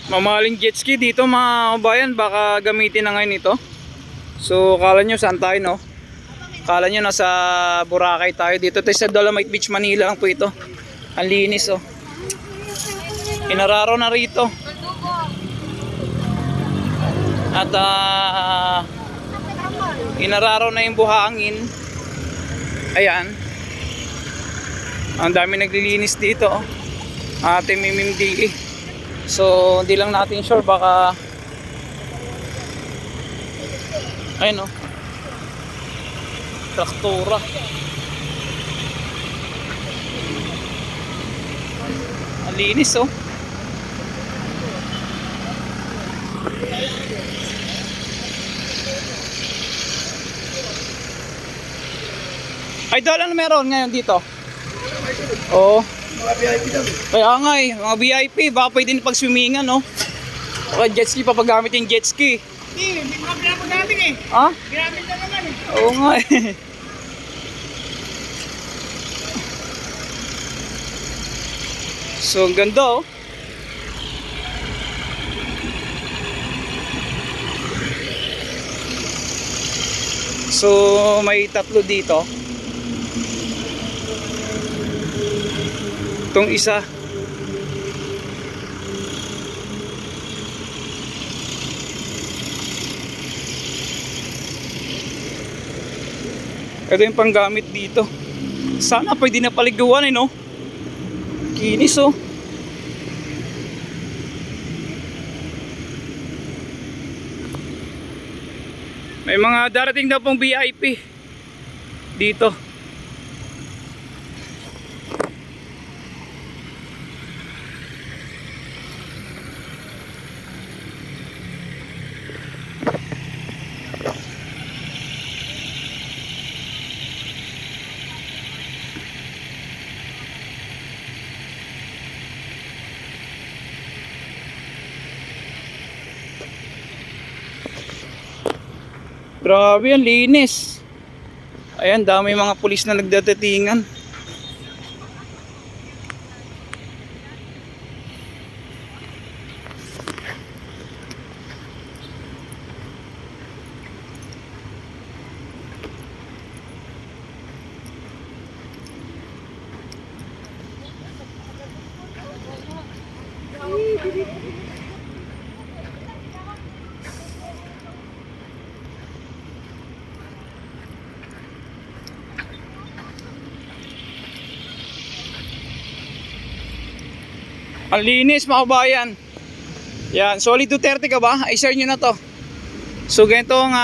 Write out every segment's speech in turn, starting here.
Mamahaling jet ski dito mga kabayan, baka gamitin na ngayon ito. So kala nyo saan tayo, no? Kala nyo nasa Boracay tayo. Dito tayo sa Dolomite Beach, Manila lang po ito. Ang linis, oh. Inararo na rito. At inararo na yung buhangin. Ayan. Ang dami naglilinis dito, oh. Ate Mimimdi. So hindi lang natin sure, baka ayun, oh, traktora. Ang linis, oh. Idol, ano meron ngayon dito? Oo. Mga VIP daw. Kaya nga eh, mga VIP, baka pwede na pag-swimmingan, no? Baka jet ski, papagamit yung jet ski. Hindi mga pinapagamit eh. Ha? Ginamit na naman eh. Oo nga eh. So, ang ganda, oh. So, may tatlo dito. Itong isa. Ito yung panggamit dito. Sana pwede na paliguan, eh, no? Kinis, oh. May mga darating na pong VIP dito. Grabe, ang linis. Ayan, dami mga pulis na nagdadatingan. Ang linis, mga kabayan. Yan, solid 230 ka ba? I-share nyo na to. So ganito ang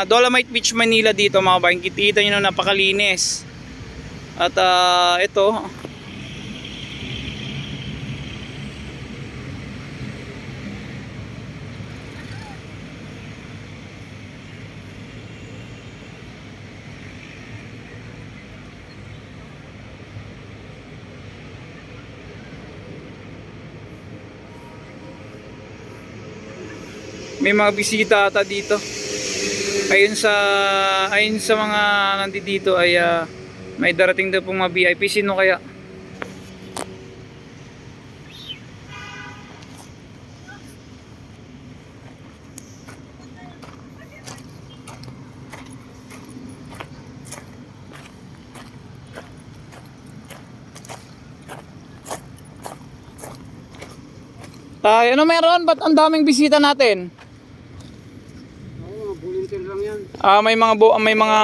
Dolomite Beach, Manila dito, mga kabayan. Kita nyo na napakalinis. At ito, may mga bisita ata dito. Ayun sa mga nandito ay may darating daw pong mga VIP. Sino kaya? Tay, ano meron? Ba't ang daming bisita natin? Oo, volunteer lang yan. May mga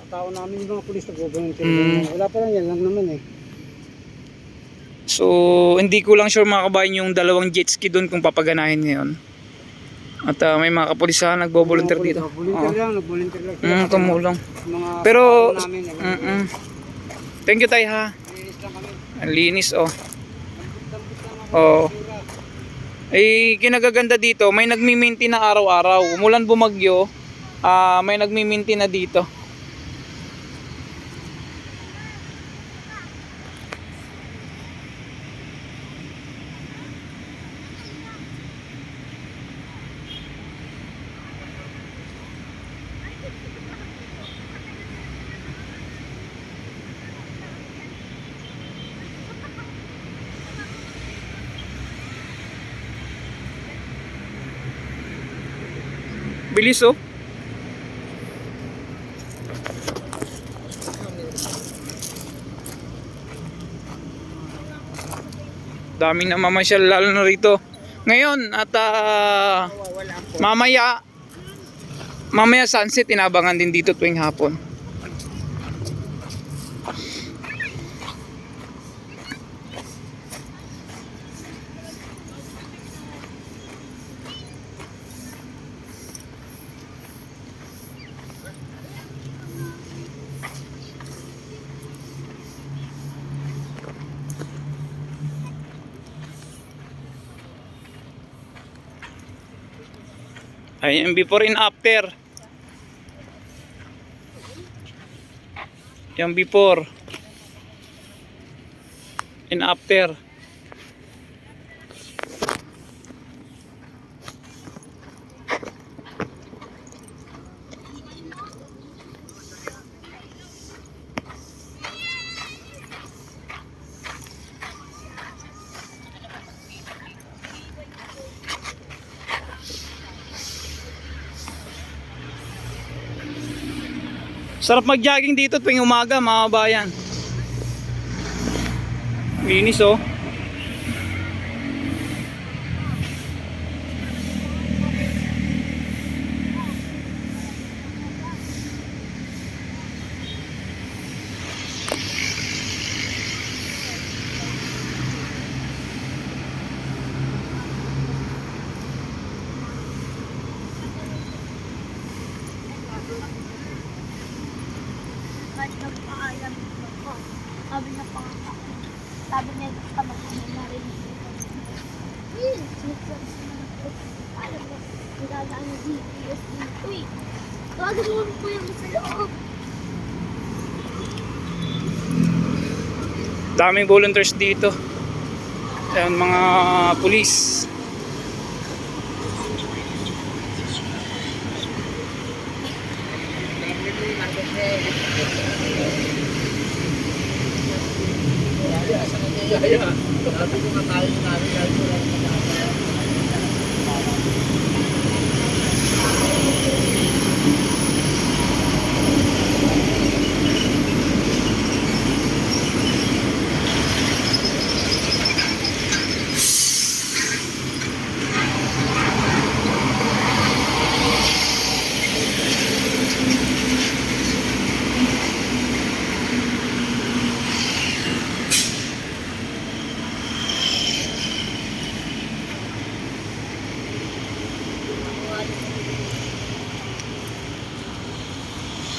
Tao namin yung mga pulis nag-volunteer lang. Wala pa lang yan lang naman eh. So, hindi ko lang sure, mga kabayan, yung dalawang jet ski doon kung papaganahin ngayon. At may mga kapulisahan nagbo-volunteer dito. Volunteer lang, nag-volunteer lang. Tumulong. Mga Pero, tao namin. thank you, tay, ha. Linis lang kami. Ang linis, oh. Oh. Eh, kinagaganda dito, may nagmi-maintain na araw-araw. Umulan bumagyo, may nagmi-maintain na dito. Bilis oh. Daming namamasyal lalo na rito. Ngayon at mamaya sunset inabangan din dito tuwing hapon. Ayan, before and after. Yung before and after. Sarap mag-jogging dito tuwing umaga, mga kabayan. Linis oh. Kahit nagpaalam ako, sabi na pa ako. Sabi niya, gusto mo kung narinig ko. Alam mo, nilalaan ng GPS dito eh. Tawagan mo ko yung sa loob. Daming volunteers dito. Ayan, mga pulis. Sabi ko nga tayo namin.